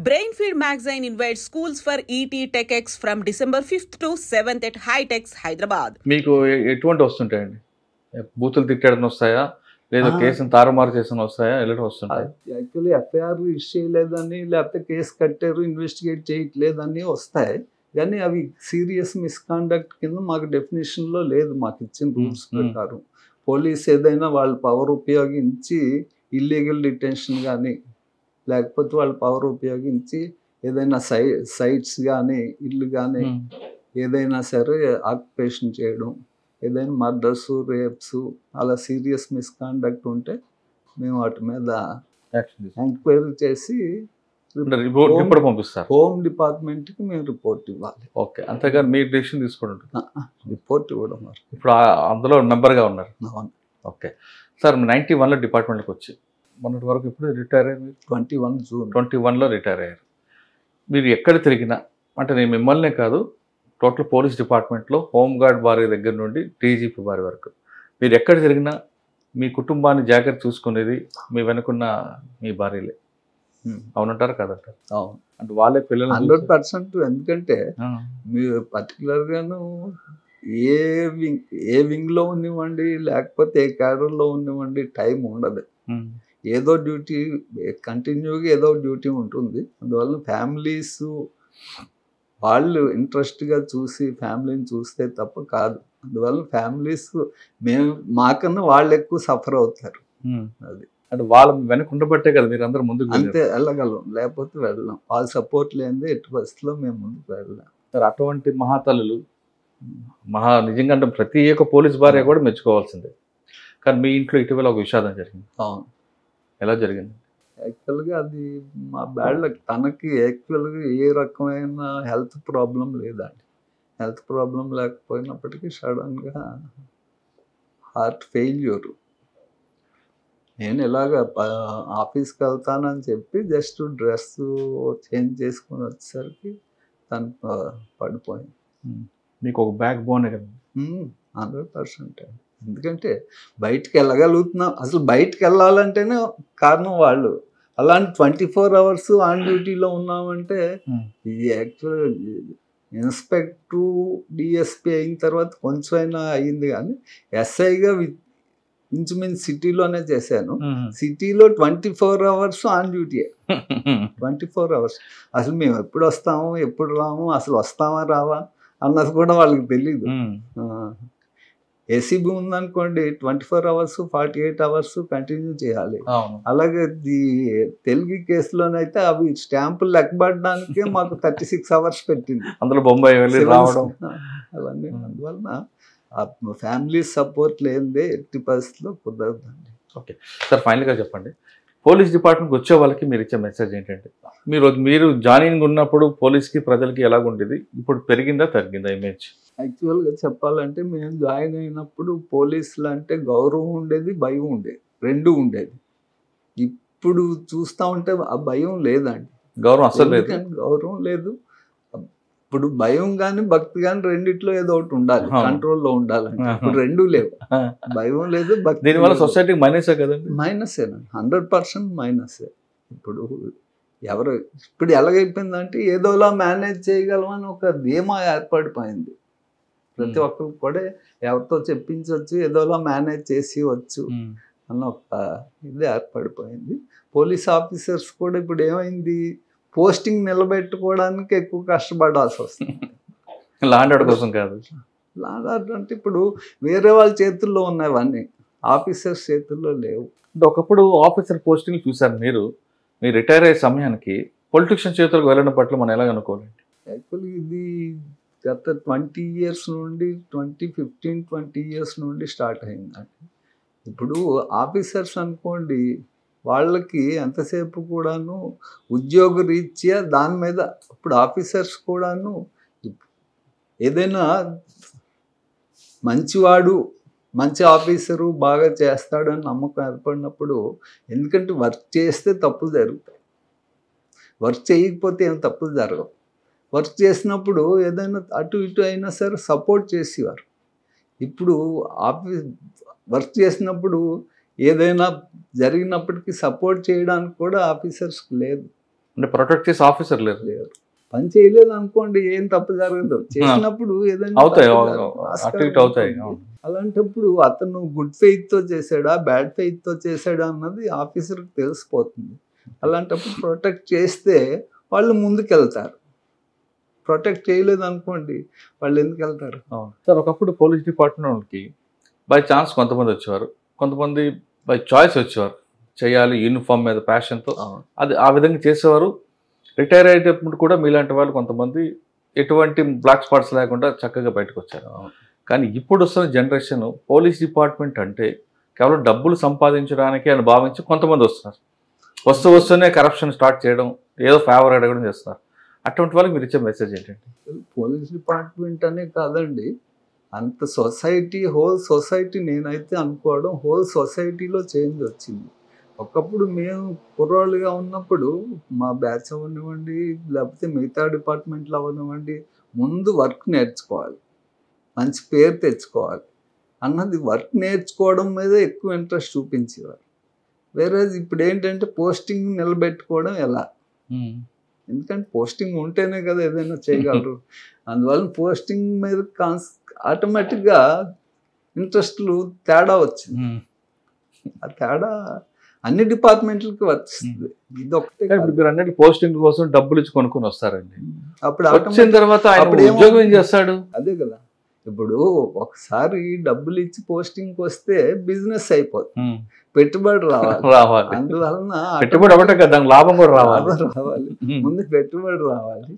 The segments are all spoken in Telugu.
Brainfeed magazine invites schools for ET TechX from December 5th to 7th at Hightex, Hyderabad. మీకు ఎటువంటి వస్తుంటాయండి? బూతులు తిట్టడం వస్తాయా, లేదా కేసును తారుమారు చేసిన వస్తాయా, ఎలాంటి వస్తుంటాయి? యాక్చువల్లీ ఎఫ్ఐఆర్ ఇష్యూ చేయలేదని, లేకపోతే కేసు కట్టారు ఇన్వెస్టిగేట్ చేయట్లేదని వస్తాయి. కానీ అవి సీరియస్ మిస్కాండక్ట్ కింద మాకు డెఫినేషన్లో లేదు. మాకు ఇచ్చిన రూల్స్ ప్రకారం పోలీస్ ఏదైనా వాళ్ళ పవర్ ఉపయోగించి ఇల్లీగల్ డిటెన్షన్ కానీ, లేకపోతే వాళ్ళ పవర్ ఉపయోగించి ఏదైనా సైట్స్ కానీ, ఇల్లు కానీ ఏదైనా సరే ఆక్యుపేషన్ చేయడం, ఏదైనా మర్డర్స్, రేప్స్, అలా సీరియస్ మిస్కాండక్ట్ ఉంటే మేము వాటి మీద ఎంక్వైరీ చేసి రిపోర్ట్ పంపిస్తారు. హోమ్ డిపార్ట్మెంట్కి మేము రిపోర్ట్ ఇవ్వాలి. ఓకే, అంతేగాని మీరు డెసిషన్ తీసుకోండి. రిపోర్ట్ ఇవ్వడం. ఇప్పుడు అందులో మెంబర్గా ఉన్నారు. అవును. ఓకే సార్, 91లో డిపార్ట్మెంట్కి వచ్చి మొన్నటి వరకు ఇప్పుడు రిటైర్ అయ్యారు. మీరు 21 జూన్ 21లో రిటైర్ అయ్యారు. మీరు ఎక్కడ తిరిగినా, అంటే నేను మిమ్మల్నే కాదు, టోటల్ పోలీస్ డిపార్ట్మెంట్లో హోంగార్డ్ భార్య దగ్గర నుండి డీజీపీ భార్య వరకు మీరు ఎక్కడ తిరిగినా మీ కుటుంబాన్ని జాగ్రత్త చూసుకునేది మీ వెనుకున్న మీ భార్యలే. అవునంటారా కాదంటారు? అవును. అంటే వాళ్ళే పిల్లలు 100%. ఎందుకంటే మీరు పర్టికులర్గాను ఏ వింగ్లో ఉన్నివ్వండి, లేకపోతే ఏ క్యాడర్లో ఉన్నివ్వండి, టైం ఉండదు. ఏదో డ్యూటీ కంటిన్యూగా ఏదో డ్యూటీ ఉంటుంది. అందువల్ల ఫ్యామిలీస్ వాళ్ళు ఇంట్రెస్ట్గా చూసి ఫ్యామిలీని చూస్తే తప్ప కాదు. అందువల్ల ఫ్యామిలీస్ మాకన్నా వాళ్ళు ఎక్కువ సఫర్ అవుతారు. అది అంటే వాళ్ళ వెనక ఉండబట్టే కదా మీరు అందరూ ముందుకు అంతే వెళ్ళగలం, లేకపోతే వెళ్ళాం. వాళ్ళ సపోర్ట్ లేనిదే ఎట్టి పరిస్థితుల్లో మేము ముందుకు వెళ్ళాం. సార్, అటువంటి మహాతల్లులు నిజంగా అంటే ప్రతి ఒక్క పోలీస్ భార్య కూడా మెచ్చుకోవాల్సిందే. కానీ మీ ఇంట్లో ఇటీవల ఒక విషాదం జరిగింది. అవును. ఎలా జరిగింది? యాక్చువల్గా అది మా బ్యాడ్ లక్. తనకి యాక్చువల్గా ఏ రకమైన హెల్త్ ప్రాబ్లం లేదండి. హెల్త్ ప్రాబ్లం లేకపోయినప్పటికీ సడన్గా హార్ట్ ఫెయిల్యూర్. నేను ఇలాగ ఆఫీస్కి వెళ్తానని చెప్పి జస్ట్ డ్రెస్ చేంజ్ చేసుకొని వచ్చేసరికి తను పడిపోయింది. మీకు ఒక బ్యాక్ బోనే కదా. 100%. ఎందుకంటే బయటికి వెళ్ళగలుగుతున్నాం. అసలు బయటికి వెళ్ళాలంటేనే కారణం వాళ్ళు. అలాంటి 24 అవర్స్ ఆన్ డ్యూటీలో ఉన్నామంటే ఇది యాక్చువల్ ఇన్స్పెక్టర్ డిఎస్పీ అయిన తర్వాత కొంచెం అయినా అయింది. కానీ ఎస్ఐగా ఇంచుమించు సిటీలోనే చేశాను. సిటీలో 24 అవర్స్ ఆన్ డ్యూటీ. 24 అవర్స్. అసలు మేము ఎప్పుడు వస్తాము, ఎప్పుడు రాము, అసలు వస్తామా రావా అన్నది కూడా వాళ్ళకి తెలీదు. ఏసీబీ ఉందనుకోండి 24 అవర్స్ 48 అవర్స్ కంటిన్యూ చేయాలి. అలాగే తెలుగు కేసులోనైతే అవి స్టాంపులు లెక్కబడడానికే మాకు 36 అవర్స్ పెట్టింది. అందులో బొంబాయి వెళ్ళి రావడం అవన్నీ. అందువలన ఫ్యామిలీ సపోర్ట్ లేనిదే ఎట్టి పరిస్థితిలో కుదరదండి. ఓకే సార్, ఫైనల్గా చెప్పండి, పోలీస్ డిపార్ట్మెంట్కి వచ్చే వాళ్ళకి మీరు ఇచ్చే మెసేజ్ ఏంటంటే, మీరు జాయినింగ్ ఉన్నప్పుడు పోలీస్కి ప్రజలకి ఎలాగుండేది, ఇప్పుడు పెరిగిందా తగ్గిందా ఇమేజ్? యాక్చువల్గా చెప్పాలంటే మేము జాయిన్ అయినప్పుడు పోలీసులు అంటే గౌరవం ఉండేది, భయం ఉండేది, రెండు ఉండేది. ఇప్పుడు చూస్తూ ఉంటే ఆ భయం లేదండి. గౌరవం అసలు లేదు. గౌరవం లేదు. ఇప్పుడు భయం కానీ భక్తి కానీ రెండిట్లో ఏదో ఒకటి ఉండాలి, కంట్రోల్లో ఉండాలంటే. ఇప్పుడు రెండు లేవు. భయం లేదు, భక్తి. దీనివల్ల సొసైటీకి మైనసే కదండి? మైనసేనండి, 100% మైనసే. ఇప్పుడు ఎలాగైపోయిందంటే ఏదోలా మేనేజ్ చేయగలమని ఒక ధీమా ఏర్పడిపోయింది. ప్రతి ఒక్కరికి కూడా ఎవరితో చెప్పించవచ్చు, ఏదోలా మేనేజ్ చేసి వచ్చు అన్న ఒక ఇది ఏర్పడిపోయింది. పోలీస్ ఆఫీసర్స్ కూడా ఇప్పుడు ఏమైంది, పోస్టింగ్ నిలబెట్టుకోవడానికి ఎక్కువ కష్టపడాల్సి వస్తుంది. లాండ్ ఆర్డర్ కోసం కాదు. లాండ్ ఆర్డర్ అంటే ఇప్పుడు వేరే వాళ్ళ చేతుల్లో ఉన్నవన్నీ ఆఫీసర్స్ చేతుల్లో లేవు. ఒకప్పుడు ఆఫీసర్ పోస్టింగ్ చూసారు మీరు రిటైర్ అయ్యే సమయానికి పొలిటిషియన్ చేతులకు వెళ్ళడం పట్ల మనం ఎలా అనుకోవాలండి? యాక్చువల్లీ ఇది గత 20 ఇయర్స్ నుండి 20 ఇయర్స్ నుండి స్టార్ట్ అయిందండి. ఇప్పుడు ఆఫీసర్స్ అనుకోండి, వాళ్ళకి ఎంతసేపు కూడాను ఉద్యోగ రీత్యా దాని మీద, ఇప్పుడు ఆఫీసర్స్ కూడాను ఏదైనా మంచివాడు, మంచి ఆఫీసరు బాగా చేస్తాడని నమ్మకం ఏర్పడినప్పుడు, ఎందుకంటే వర్క్ చేస్తే తప్పులు జరుగుతాయి, వర్క్ చేయకపోతే ఏం తప్పులు జరగవు. వర్క్ చేసినప్పుడు ఏదైనా అటు ఇటు అయినా సరే సపోర్ట్ చేసేవారు. ఇప్పుడు వర్క్ చేసినప్పుడు ఏదైనా జరిగినప్పటికీ సపోర్ట్ చేయడానికి కూడా ఆఫీసర్స్కి లేదు. అంటే ప్రొటెక్ట్ చేసే ఆఫీసర్ లేరు. లేరు. పని చేయలేదు అనుకోండి, ఏం తప్పు జరగదు. చేసినప్పుడు ఏదైనా అవుతాయి, తప్పు అటు ఆస్కారం ఇటు అవుతాయి. ఉంటుంది. అలాంటప్పుడు అతను గుడ్ ఫెయిత్ తో చేశాడా, బ్యాడ్ ఫెయిత్ తో చేశాడా అన్నది ఆఫీసర్కి తెలిసిపోతుంది. అలాంటప్పుడు ప్రొటెక్ట్ చేస్తే వాళ్ళు ముందుకెళ్తారు. ప్రొటెక్ట్ చేయలేదు అనుకోండి, వాళ్ళు ఎందుకు వెళ్తారు? సార్, ఒకప్పుడు పోలీస్ డిపార్ట్మెంట్ వాళ్ళకి బై ఛాన్స్ కొంతమంది వచ్చేవారు, కొంతమంది బై చాయిస్ వచ్చేవారు. చేయాలి యూనిఫామ్ మీద ప్యాషన్తో, అది ఆ విధంగా చేసేవారు. రిటైర్ అయ్యేటప్పుడు కూడా మీలాంటి వాళ్ళు కొంతమంది ఎటువంటి బ్లాక్ స్పాట్స్ లేకుండా చక్కగా బయటకు వచ్చారు. కానీ ఇప్పుడు వస్తున్న జనరేషన్ పోలీస్ డిపార్ట్మెంట్ అంటే కేవలం డబ్బులు సంపాదించడానికి అని భావించి కొంతమంది వస్తున్నారు. వస్తూనే కరప్షన్ స్టార్ట్ చేయడం, ఏదో ఫేవర్ అడగడం చేస్తున్నారు. అటువంటి వాళ్ళకి మీరు ఇచ్చే మెసేజ్ ఏంటంటే? పోలీస్ డిపార్ట్మెంట్ అనే కాదండి, అంత సొసైటీ, హోల్ సొసైటీ, నేనైతే అనుకోవడం హోల్ సొసైటీలో చేంజ్ వచ్చింది. ఒకప్పుడు మేము కుర్రోళ్ళుగా ఉన్నప్పుడు మా బ్యాచ్ అవ్వనివ్వండి, లేకపోతే మిగతా డిపార్ట్మెంట్లు అవ్వనివ్వండి, ముందు వర్క్ నేర్చుకోవాలి, మంచి పేరు తెచ్చుకోవాలి అన్నది, వర్క్ నేర్చుకోవడం మీద ఎక్కువ ఇంట్రెస్ట్ చూపించేవారు. వేరే ఇప్పుడు ఏంటంటే పోస్టింగ్ నిలబెట్టుకోవడం ఎలా, ఎందుకంటే పోస్టింగ్ ఉంటేనే కదా ఏదైనా చేయగలరు. అందువల్ల పోస్టింగ్ మీద ఆటోమేటిక్గా ఇంట్రెస్ట్లు తేడా వచ్చింది. ఆ తేడా అన్ని డిపార్ట్మెంట్లకి వర్తిస్తుంది. ఇది ఒకటే. మీరు అన్నట్టు పోస్టింగ్ కోసం డబ్బులు ఇచ్చి కొనుక్కొని వస్తారండి. అప్పుడు వచ్చిన తర్వాత ఉద్యోగం ఏం చేస్తాడు? అదే కదా, ఇప్పుడు ఒకసారి డబ్బులు ఇచ్చి పోస్టింగ్కి వస్తే బిజినెస్ అయిపోతుంది, పెట్టుబడి రావాలి. అందువలన పెట్టుబడి ఒకటే కదా, దానికి లాభం కూడా రావాలి. ముందు పెట్టుబడి రావాలి.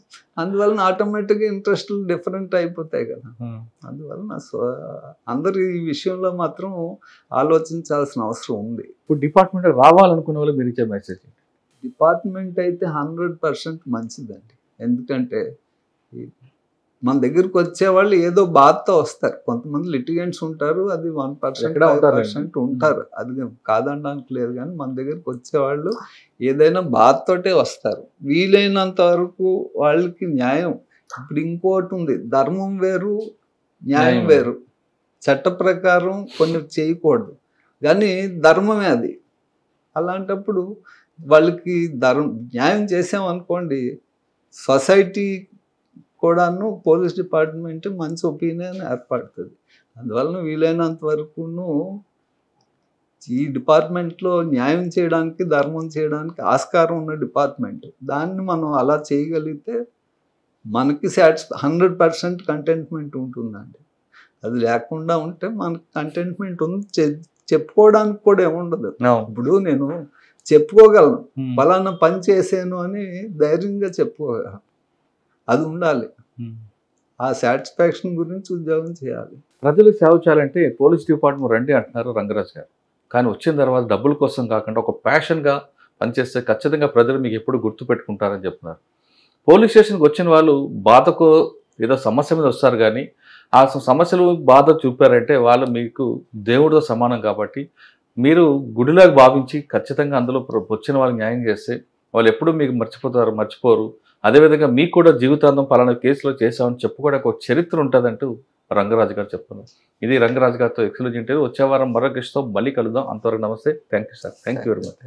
అందువలన ఆటోమేటిక్గా ఇంట్రెస్ట్లు డిఫరెంట్ అయిపోతాయి కదా. అందువలన అందరు ఈ విషయంలో మాత్రం ఆలోచించాల్సిన అవసరం ఉంది. ఇప్పుడు డిపార్ట్మెంట్ రావాలనుకునే వాళ్ళు మీరు ఇచ్చే మెసేజ్? డిపార్ట్మెంట్ అయితే 100% మంచిదండి. ఎందుకంటే మన దగ్గరకు వచ్చేవాళ్ళు ఏదో బాధతో వస్తారు. కొంతమంది లిటిగెంట్స్ ఉంటారు, అది 1%, 5% ఉంటారు, అది కాదనడానికి లేదు. కానీ మన దగ్గరకు వచ్చేవాళ్ళు ఏదైనా బాధతోటే వస్తారు. వీలైనంత వరకు వాళ్ళకి న్యాయం. ఇప్పుడు ఇంకోటి ఉంది, ధర్మం వేరు, న్యాయం వేరు. చట్ట ప్రకారం కొన్ని చేయకూడదు, కానీ ధర్మమే అది. అలాంటప్పుడు వాళ్ళకి న్యాయం చేసామనుకోండి, సొసైటీ కూడాను పోలీస్ డిపార్ట్మెంట్ మంచి ఒపీనియన్ ఏర్పడుతుంది. అందువలన వీలైనంత వరకును ఈ డిపార్ట్మెంట్లో న్యాయం చేయడానికి, ధర్మం చేయడానికి ఆస్కారం ఉన్న డిపార్ట్మెంట్. దాన్ని మనం అలా చేయగలిగితే మనకి 100% కంటెంట్మెంట్ ఉంటుందండి. అది లేకుండా ఉంటే మనకి కంటెంట్మెంట్ ఉంది, చెప్పుకోవడానికి కూడా ఏముండదు. ఇప్పుడు నేను చెప్పుకోగలను, ఫలానా పని చేసాను అని ధైర్యంగా చెప్పుకోగలను, అది ఉండాలి. ఆ సాటిస్ఫాక్షన్ గురించి ఉద్యోగం చేయాలి. ప్రజలు సేవ చేయాలంటే పోలీస్ డిపార్ట్మెంట్ రండి అంటున్నారు రంగరాజు గారు. కానీ వచ్చిన తర్వాత డబ్బుల కోసం కాకుండా ఒక ప్యాషన్గా పనిచేస్తే ఖచ్చితంగా ప్రజలు మీకు ఎప్పుడు గుర్తుపెట్టుకుంటారని చెప్తున్నారు. పోలీస్ స్టేషన్కి వచ్చిన వాళ్ళు బాధకు ఏదో సమస్య మీద వస్తారు, కానీ ఆ సమస్యలు బాధ చూపారంటే వాళ్ళు మీకు దేవుడితో సమానం. కాబట్టి మీరు గుడిలాగా భావించి ఖచ్చితంగా అందులో వచ్చిన వాళ్ళకి న్యాయం చేస్తే వాళ్ళు ఎప్పుడూ మీకు మర్చిపోరు. అదేవిధంగా మీకు కూడా జీవితాంతం పలానా కేసులో చేశామని చెప్పుకోవడానికి ఒక చరిత్ర ఉంటుందంటూ రంగరాజు గారు చెప్తున్నారు. ఇది రంగరాజు గారితో ఎక్స్క్లూజివ్ ఇంటర్వ్యూ. వచ్చే వారం మరో గెస్ట్తో మళ్ళీ కలుద్దాం. అంతవరకు నమస్తే. Thank you sir. Thank you very much.